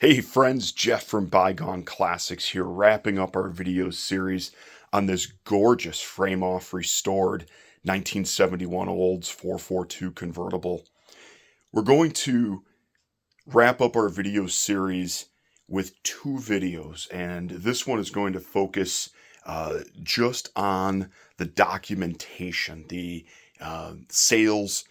Hey friends, Jeff from Bygone Classics here, wrapping up our video series on this gorgeous frame-off restored 1971 Olds 442 convertible. We're going to wrap up our video series with two videos, and this one is going to focus just on the documentation, the sales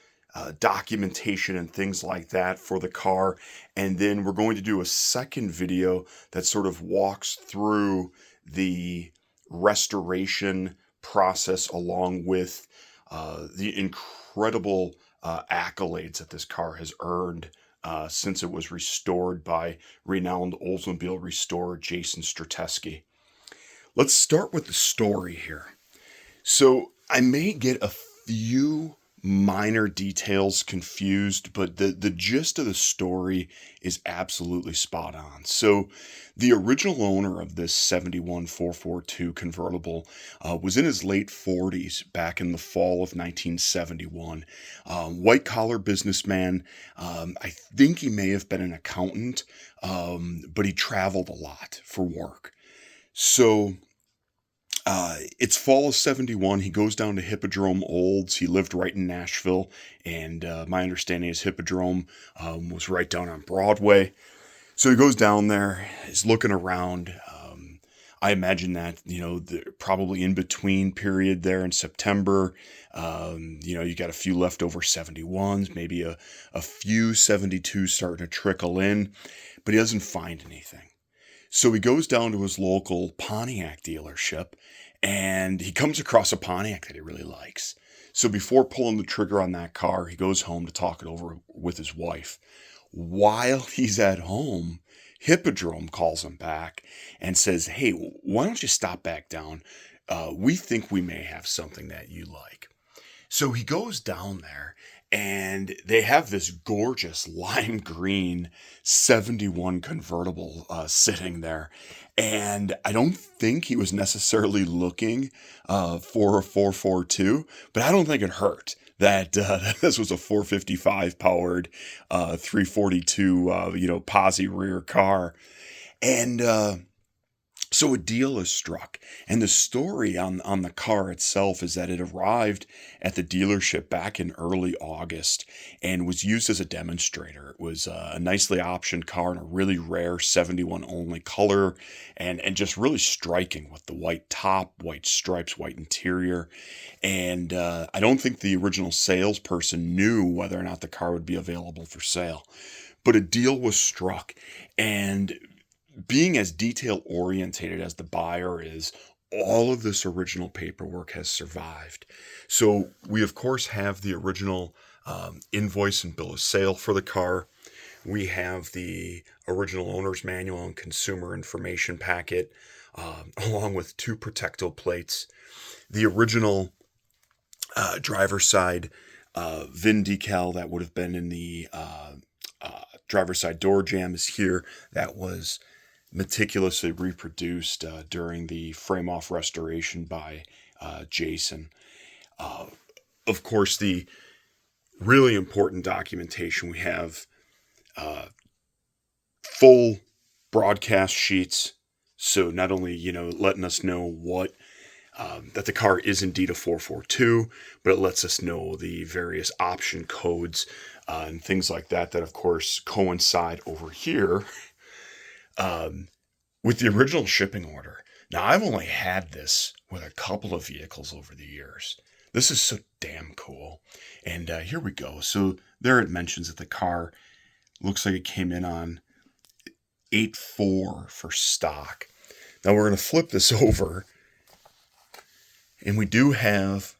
documentation and things like that for the car. And then we're going to do a second video that sort of walks through the restoration process along with the incredible accolades that this car has earned since it was restored by renowned Oldsmobile restorer Jason Strateski. Let's start with the story here. So I may get a few minor details confused, but the gist of the story is absolutely spot on. So the original owner of this 71 442 convertible was in his late 40s back in the fall of 1971. White collar businessman. I think he may have been an accountant, but he traveled a lot for work. So it's fall of 71. He goes down to Hippodrome Olds. He lived right in Nashville, and my understanding is Hippodrome was right down on Broadway. So he goes down there, he's looking around. I imagine that, probably in between period there in September, you got a few leftover 71s, maybe a few 72s starting to trickle in, but he doesn't find anything. So he goes down to his local Pontiac dealership and he comes across a Pontiac that he really likes. So before pulling the trigger on that car, he goes home to talk it over with his wife. While he's at home, Hippodrome calls him back and says, "Hey, why don't you stop back down? We think we may have something that you like." So he goes down there and they have this gorgeous lime green 71 convertible sitting there. And I don't think he was necessarily looking for a 442, but I don't think it hurt that this was a 455 powered 342, posi rear car. And so a deal is struck, and the story on the car itself is that it arrived at the dealership back in early August and was used as a demonstrator. It was a nicely optioned car in a really rare 71 only color, and just really striking with the white top, white stripes, white interior. And I don't think the original salesperson knew whether or not the car would be available for sale, but a deal was struck. And being as detail orientated as the buyer is, all of this original paperwork has survived. So we of course have the original invoice and bill of sale for the car. We have the original owner's manual and consumer information packet, along with two Protecto plates. The original driver's side VIN decal that would have been in the driver's side door jamb is here. That was meticulously reproduced during the frame-off restoration by Jason. Of course, the really important documentation, we have full broadcast sheets. So not only, letting us know what that the car is indeed a 442, but it lets us know the various option codes and things like that of course coincide over here with the original shipping order. Now, I've only had this with a couple of vehicles over the years. This is so damn cool. And here we go. So there it mentions that the car looks like it came in on 8.4 for stock. Now we're going to flip this over, and we do have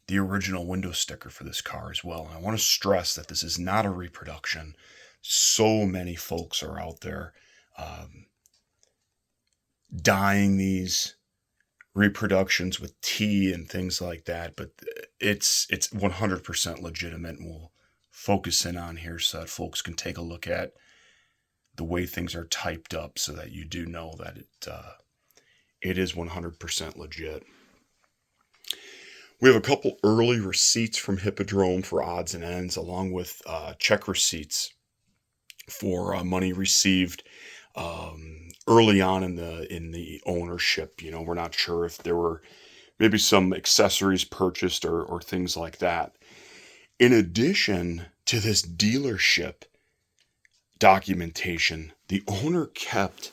the original window sticker for this car as well. And I want to stress that this is not a reproduction. So many folks are out there dyeing these reproductions with tea and things like that, but it's 100% legitimate, and we'll focus in on here so that folks can take a look at the way things are typed up so that you do know that it is 100% legit. We have a couple early receipts from Hippodrome for odds and ends, along with check receipts for money received early on in the ownership. We're not sure if there were maybe some accessories purchased or things like that. In addition to this dealership documentation, the owner kept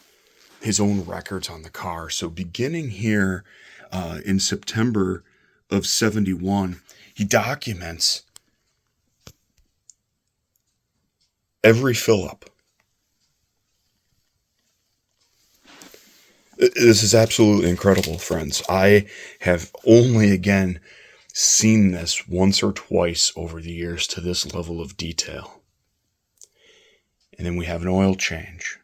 his own records on the car. So beginning here in September of 71, he documents every fill up. This is absolutely incredible, friends. I have only, again, seen this once or twice over the years to this level of detail. And then we have an oil change.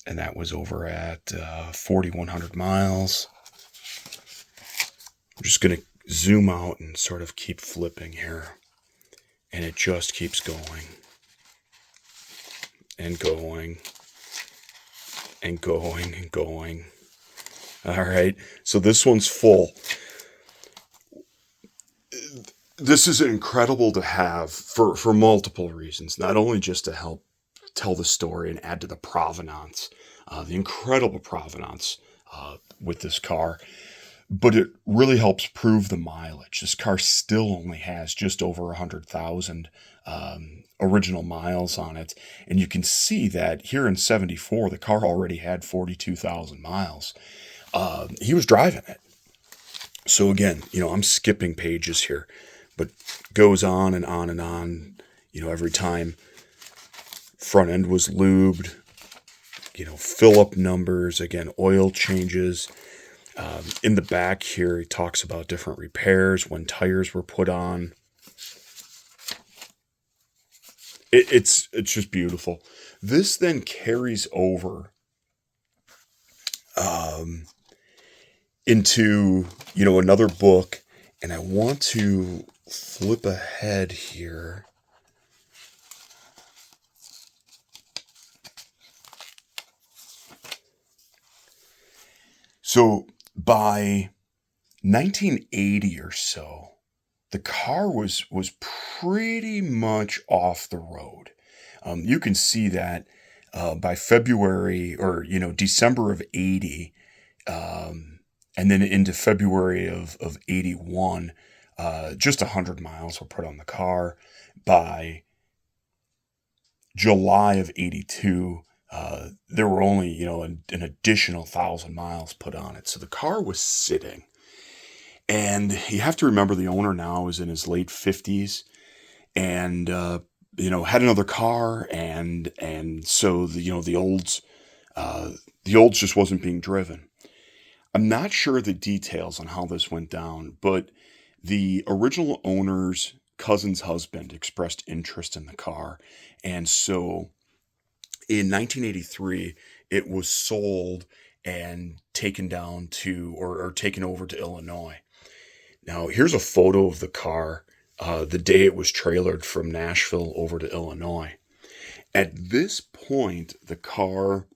And that was over at 4,100 miles. I'm just going to zoom out and sort of keep flipping here. And it just keeps going. And going. And going and going. All right. So this one's full. This is incredible to have for multiple reasons. Not only just to help tell the story and add to the provenance, the incredible provenance with this car, but it really helps prove the mileage. This car still only has just over 100,000 original miles on it. And you can see that here in 74, the car already had 42,000 miles. He was driving it. So again, I'm skipping pages here, but goes on and on and on, every time front end was lubed, fill up numbers, again, oil changes. In the back here, he talks about different repairs, when tires were put on. It's just beautiful. This then carries over into, another book, and I want to flip ahead here. So by 1980 or so, the car was pretty much off the road. You can see that by February or December of 80, and then into February of 81, just 100 miles were put on the car. By July of 82, there were only an additional 1,000 miles put on it. So the car was sitting. And you have to remember the owner now is in his late 50s and, had another car. And so, the Olds just wasn't being driven. I'm not sure the details on how this went down, but the original owner's cousin's husband expressed interest in the car. And so in 1983, it was sold and taken down to, or taken over to Illinois. Now, here's a photo of the car the day it was trailered from Nashville over to Illinois. At this point, the car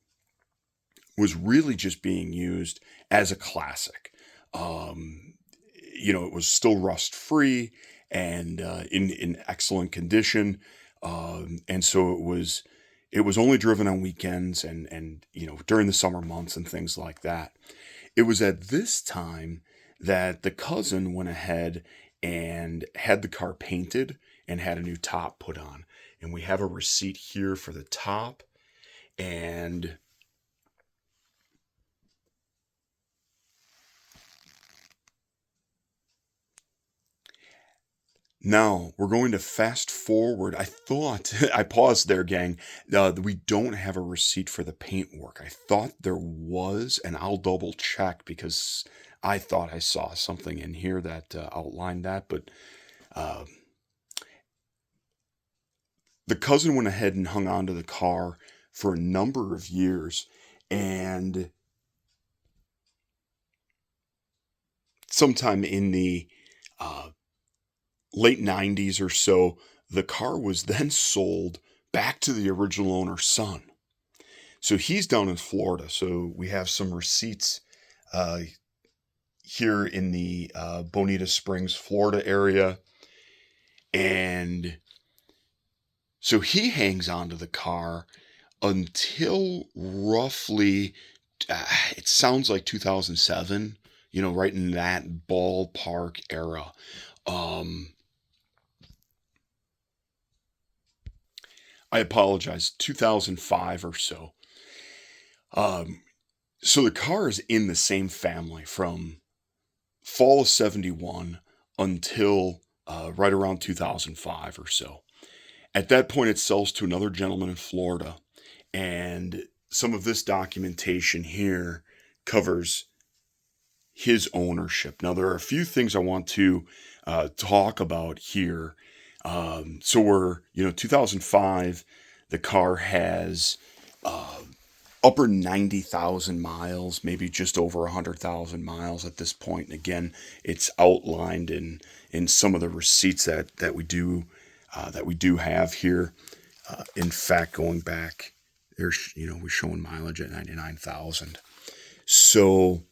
was really just being used as a classic. It was still rust-free and in excellent condition. And so it was only driven on weekends and during the summer months and things like that. It was at this time that the cousin went ahead and had the car painted and had a new top put on. And we have a receipt here for the top. And now we're going to fast forward. I thought, I paused there, gang. We don't have a receipt for the paint work. I thought there was, and I'll double check because I thought I saw something in here that outlined that. But the cousin went ahead and hung on to the car for a number of years. And sometime in the late 90s or so, the car was then sold back to the original owner's son. So he's down in Florida. So we have some receipts here in the Bonita Springs, Florida area. And So he hangs on to the car until roughly, it sounds like 2007, right in that ballpark era. Um, I apologize, 2005 or so. Um, so the car is in the same family from fall of 71 until right around 2005 or so. At that point, it sells to another gentleman in Florida. And some of this documentation here covers his ownership. Now, there are a few things I want to talk about here. So we're, 2005, the car has uh, upper 90,000 miles, maybe just over 100,000 miles at this point. And again, it's outlined in some of the receipts that we do have here. In fact, going back, there's, we're showing mileage at 99,000. So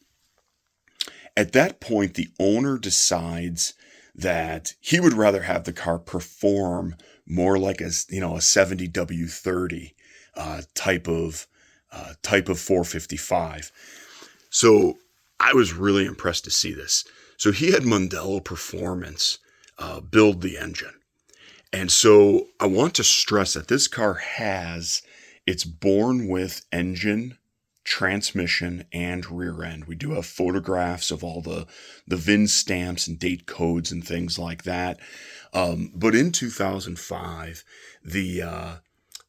at that point, the owner decides that he would rather have the car perform more like a 70W30 type of 455. So I was really impressed to see this. So he had Mondello Performance build the engine. And so I want to stress that this car it's born with engine, transmission, and rear end. We do have photographs of all the VIN stamps and date codes and things like that. But in 2005, the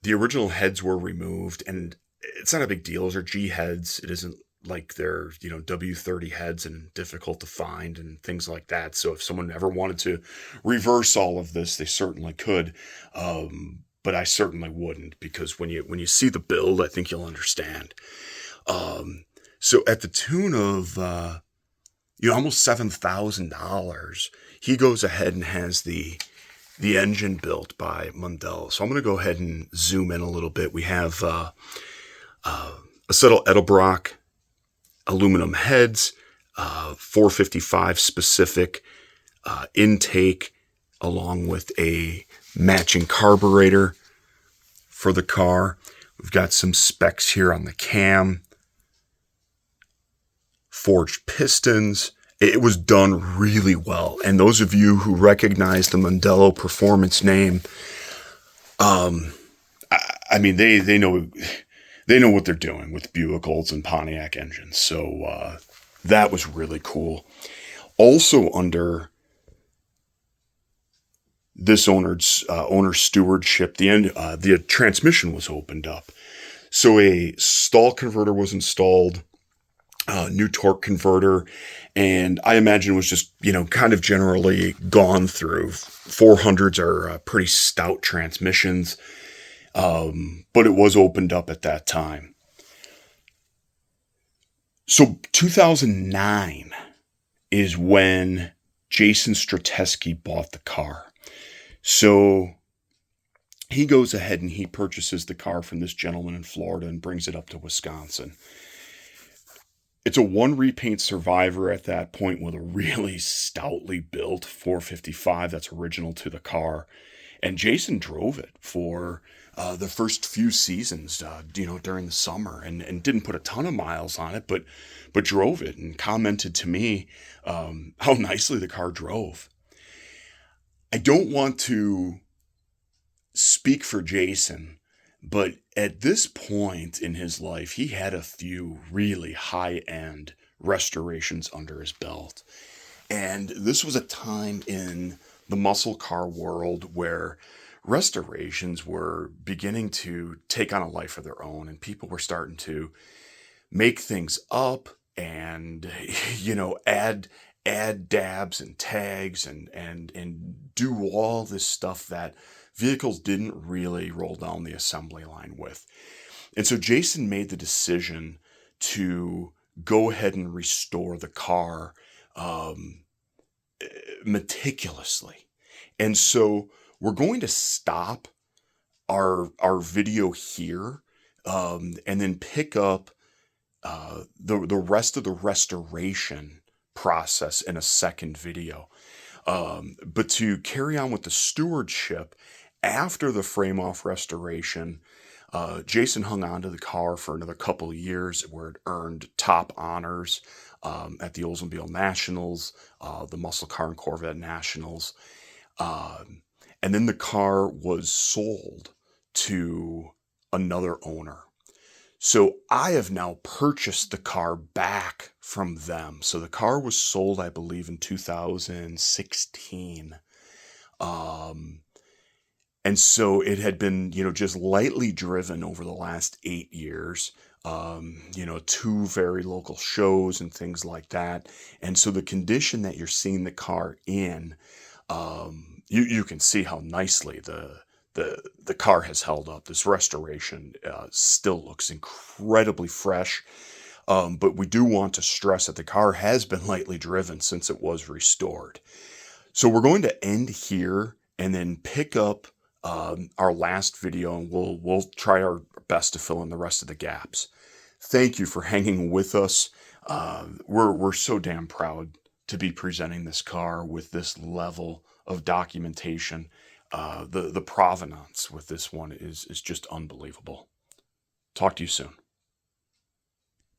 original heads were removed, and it's not a big deal. Those are G heads. It isn't like they're, W30 heads and difficult to find and things like that. So if someone ever wanted to reverse all of this, they certainly could. But I certainly wouldn't, because when you see the build, I think you'll understand. So at the tune of, almost $7,000, he goes ahead and has the engine built by Mondello. So I'm going to go ahead and zoom in a little bit. We have acetyl Edelbrock aluminum heads, 455 specific intake, along with a matching carburetor for the car. We've got some specs here on the cam. Forged pistons. It was done really well. And those of you who recognize the Mondello Performance name, I mean, they know what they're doing with Buick, Olds, and Pontiac engines. So that was really cool. Also under this owner's stewardship, the transmission was opened up. So a stall converter was installed, new torque converter, and I imagine was just, kind of generally gone through. 400s are pretty stout transmissions, but it was opened up at that time. So 2009 is when Jason Strateski bought the car. So he goes ahead and he purchases the car from this gentleman in Florida and brings it up to Wisconsin. It's a one repaint Survivor at that point with a really stoutly built 455 that's original to the car. And Jason drove it for the first few seasons, during the summer, and didn't put a ton of miles on it, but drove it and commented to me how nicely the car drove. I don't want to speak for Jason, but at this point in his life, he had a few really high-end restorations under his belt. And this was a time in the muscle car world where restorations were beginning to take on a life of their own, and people were starting to make things up and, add dabs and tags and do all this stuff that vehicles didn't really roll down the assembly line with. And so Jason made the decision to go ahead and restore the car meticulously. And so we're going to stop our video here and then pick up the rest of the restoration process in a second video. But to carry on with the stewardship, After the frame-off restoration, Jason hung on to the car for another couple of years where it earned top honors at the Oldsmobile Nationals, the Muscle Car and Corvette Nationals. Um, and then the car was sold to another owner. So I have now purchased the car back from them. So the car was sold, I believe, in 2016. Um, and so it had been, just lightly driven over the last 8 years. Two very local shows and things like that. And so the condition that you're seeing the car in, you can see how nicely the car has held up. This restoration still looks incredibly fresh. But we do want to stress that the car has been lightly driven since it was restored. So we're going to end here and then pick up our last video, and we'll try our best to fill in the rest of the gaps. Thank you for hanging with us. We're so damn proud to be presenting this car with this level of documentation. The provenance with this one is just unbelievable. Talk to you soon.